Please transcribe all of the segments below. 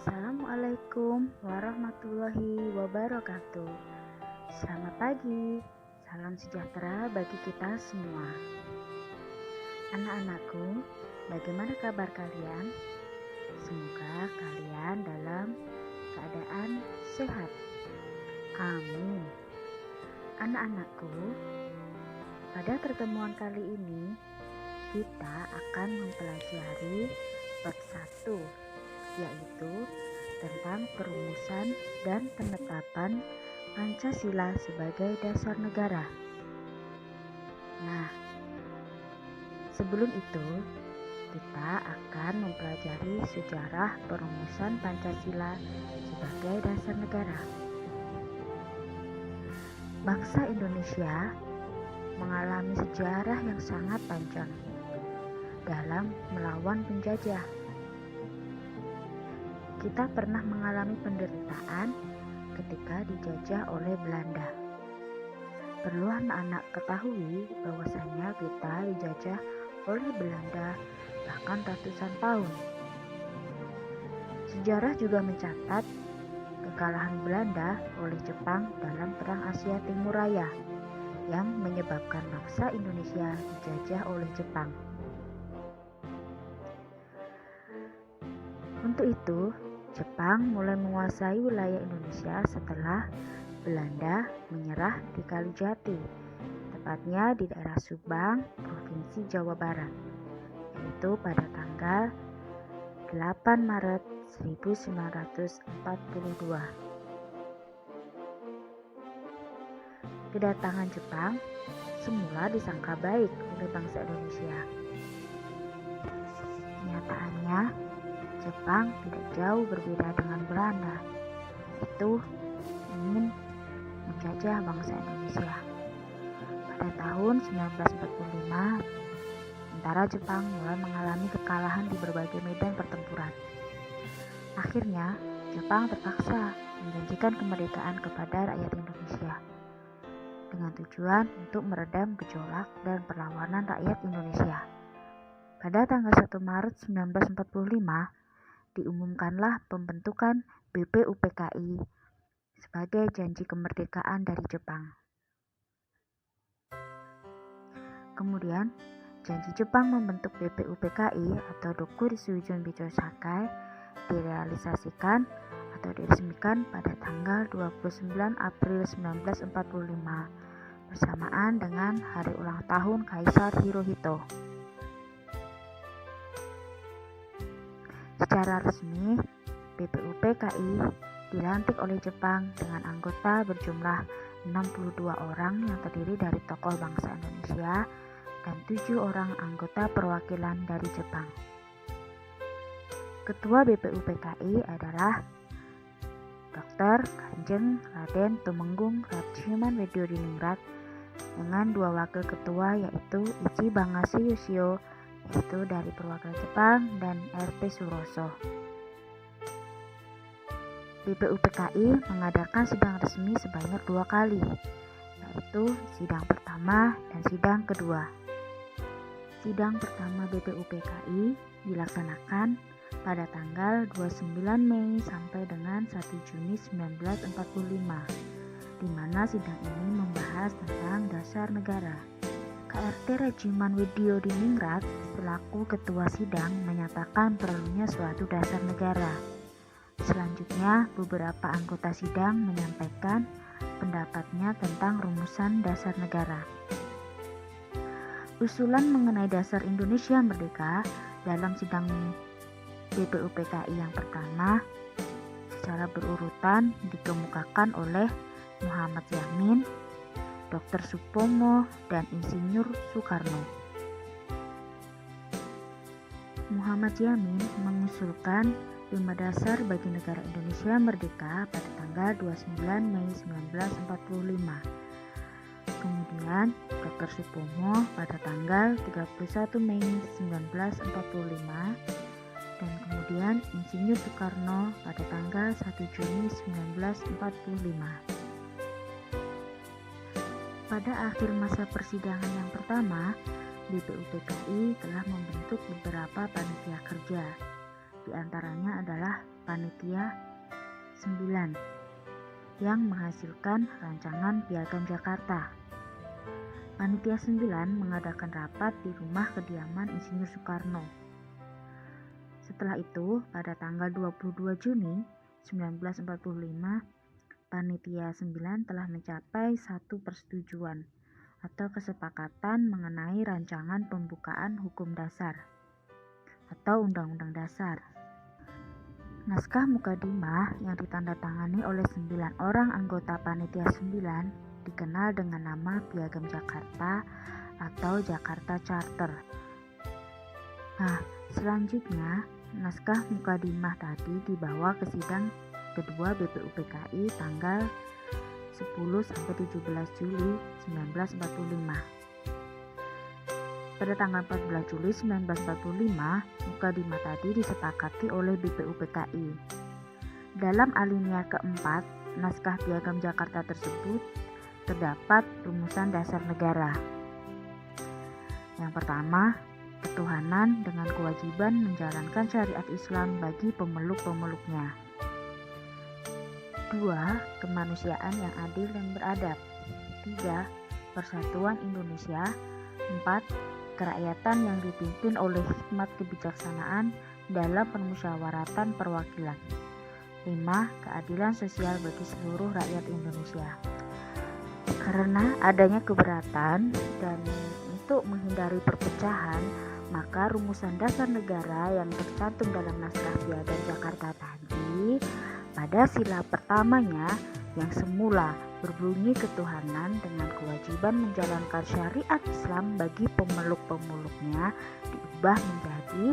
Assalamualaikum warahmatullahi wabarakatuh. Selamat pagi, salam sejahtera bagi kita semua. Anak-anakku, bagaimana kabar kalian? Semoga kalian dalam keadaan sehat. Amin. Anak-anakku, pada pertemuan kali ini kita akan mempelajari bab 1, yaitu tentang perumusan dan penetapan Pancasila sebagai dasar negara. Nah, sebelum itu kita akan mempelajari sejarah perumusan Pancasila sebagai dasar negara. Bangsa Indonesia mengalami sejarah yang sangat panjang dalam melawan penjajah. Kita pernah mengalami penderitaan ketika dijajah oleh Belanda. Perlu anak-anak ketahui bahwasanya kita dijajah oleh Belanda bahkan ratusan tahun. Sejarah juga mencatat kekalahan Belanda oleh Jepang dalam Perang Asia Timur Raya yang menyebabkan bangsa Indonesia dijajah oleh Jepang. Untuk itu, Jepang mulai menguasai wilayah Indonesia setelah Belanda menyerah di Kalijati, tepatnya di daerah Subang, Provinsi Jawa Barat, yaitu pada tanggal 8 Maret 1942. Kedatangan Jepang semula disangka baik oleh bangsa Indonesia. Kenyataannya, Jepang tidak jauh berbeda dengan Belanda. Itu ingin menjajah bangsa Indonesia. Pada tahun 1945, tentara Jepang mulai mengalami kekalahan di berbagai medan pertempuran. Akhirnya, Jepang terpaksa menjanjikan kemerdekaan kepada rakyat Indonesia dengan tujuan untuk meredam gejolak dan perlawanan rakyat Indonesia. Pada tanggal 1 Maret 1945, diumumkanlah pembentukan BPUPKI sebagai janji kemerdekaan dari Jepang. Kemudian, janji Jepang membentuk BPUPKI atau Dokuritsujon Bichosakai direalisasikan atau diresmikan pada tanggal 29 April 1945 bersamaan dengan hari ulang tahun Kaisar Hirohito. Secara resmi, BPUPKI dilantik oleh Jepang dengan anggota berjumlah 62 orang yang terdiri dari tokoh bangsa Indonesia dan 7 orang anggota perwakilan dari Jepang. Ketua BPUPKI adalah Dr. Kanjeng Raden Tumenggung Ratchiomanwedyo-Diningrat dengan 2 wakil ketua yaitu Ichi Bangashi Yoshio yaitu dari perwakilan Jepang dan R.P. Suroso. BPUPKI mengadakan sidang resmi sebanyak 2 kali, yaitu sidang pertama dan sidang kedua. Sidang pertama BPUPKI dilaksanakan pada tanggal 29 Mei sampai dengan 1 Juni 1945, di mana sidang ini membahas tentang dasar negara. KRT Ratchiomanwedyo-Diningrat selaku ketua sidang menyatakan perlunya suatu dasar negara. Selanjutnya, beberapa anggota sidang menyampaikan pendapatnya tentang rumusan dasar negara. Usulan mengenai dasar Indonesia merdeka dalam sidang BPUPKI yang pertama secara berurutan dikemukakan oleh Muhammad Yamin, Dr. Supomo, dan Insinyur Soekarno. Muhammad Yamin mengusulkan 5 dasar bagi negara Indonesia merdeka pada tanggal 29 Mei 1945. Kemudian Dr. Supomo pada tanggal 31 Mei 1945 dan kemudian Insinyur Soekarno pada tanggal 1 Juni 1945. Pada akhir masa persidangan yang pertama, BPUPKI telah membentuk beberapa panitia kerja. Di antaranya adalah Panitia 9 yang menghasilkan rancangan Piagam Jakarta. Panitia 9 mengadakan rapat di rumah kediaman Insinyur Soekarno. Setelah itu, pada tanggal 22 Juni 1945, Panitia 9 telah mencapai satu persetujuan atau kesepakatan mengenai rancangan pembukaan hukum dasar atau Undang-Undang Dasar. Naskah Mukadimah yang ditandatangani oleh 9 orang anggota Panitia 9 dikenal dengan nama Piagam Jakarta atau Jakarta Charter. Nah, selanjutnya naskah Mukadimah tadi dibawa ke sidang kedua BPUPKI tanggal 10-17 Juli 1945. Pada tanggal 14 Juli 1945, Mukadimah tadi disepakati oleh BPUPKI. Dalam alinea keempat, naskah Piagam Jakarta tersebut terdapat rumusan dasar negara. Yang pertama, ketuhanan dengan kewajiban menjalankan syariat Islam bagi pemeluk-pemeluknya. 2. Kemanusiaan yang adil dan beradab. 3. Persatuan Indonesia. 4. Kerakyatan yang dipimpin oleh hikmat kebijaksanaan dalam permusyawaratan perwakilan. 5. Keadilan sosial bagi seluruh rakyat Indonesia. Karena adanya keberatan dan untuk menghindari perpecahan, maka rumusan dasar negara yang tercantum dalam naskah Piagam Jakarta tadi pada sila pertamanya yang semula berbunyi ketuhanan dengan kewajiban menjalankan syariat Islam bagi pemeluk-pemeluknya diubah menjadi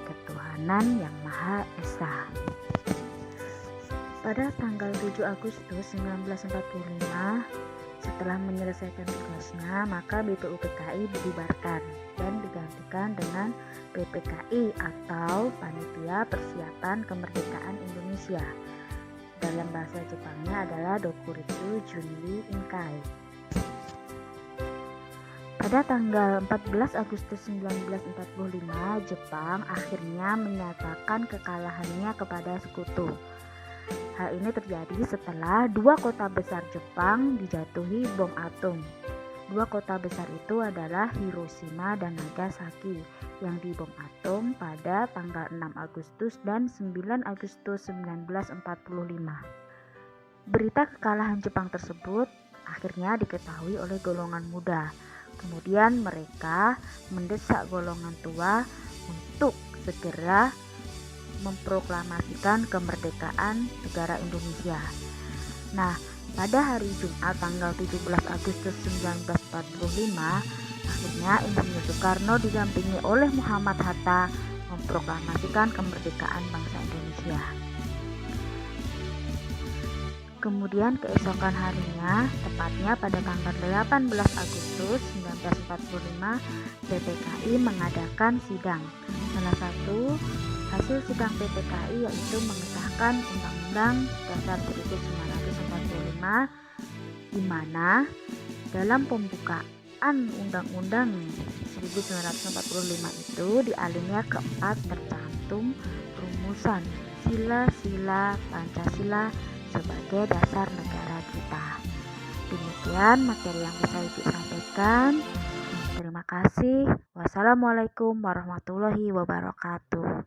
ketuhanan yang Maha Esa. Pada tanggal 7 Agustus 1945, setelah menyelesaikan tugasnya, maka BPUPKI dibubarkan dan digantikan dengan PPKI atau Panitia Persiapan Kemerdekaan Indonesia. Dalam bahasa Jepangnya adalah Dokuritsu Junri Inkai. Pada tanggal 14 Agustus 1945, Jepang akhirnya menyatakan kekalahannya kepada sekutu. Hal ini terjadi setelah dua kota besar Jepang dijatuhi bom atom. Dua kota besar itu adalah Hiroshima dan Nagasaki yang dibom atom pada tanggal 6 Agustus dan 9 Agustus 1945. Berita kekalahan Jepang tersebut akhirnya diketahui oleh golongan muda. Kemudian mereka mendesak golongan tua untuk segera memproklamasikan kemerdekaan negara Indonesia. Nah, pada hari Jumat tanggal 17 Agustus 1945, akhirnya Insinyur Soekarno didampingi oleh Muhammad Hatta memproklamasikan kemerdekaan bangsa Indonesia. Kemudian keesokan harinya, tepatnya pada tanggal 18 Agustus 1945, PPKI mengadakan sidang. Salah satu hasil sidang PPKI yaitu mengesahkan Undang-Undang Dasar 1945, di mana dalam pembukaan Undang-Undang 1945 itu di alinea keempat tercantum rumusan sila-sila Pancasila sebagai dasar negara kita. Demikian materi yang bisa Ibu sampaikan. Terima kasih. Wassalamualaikum warahmatullahi wabarakatuh.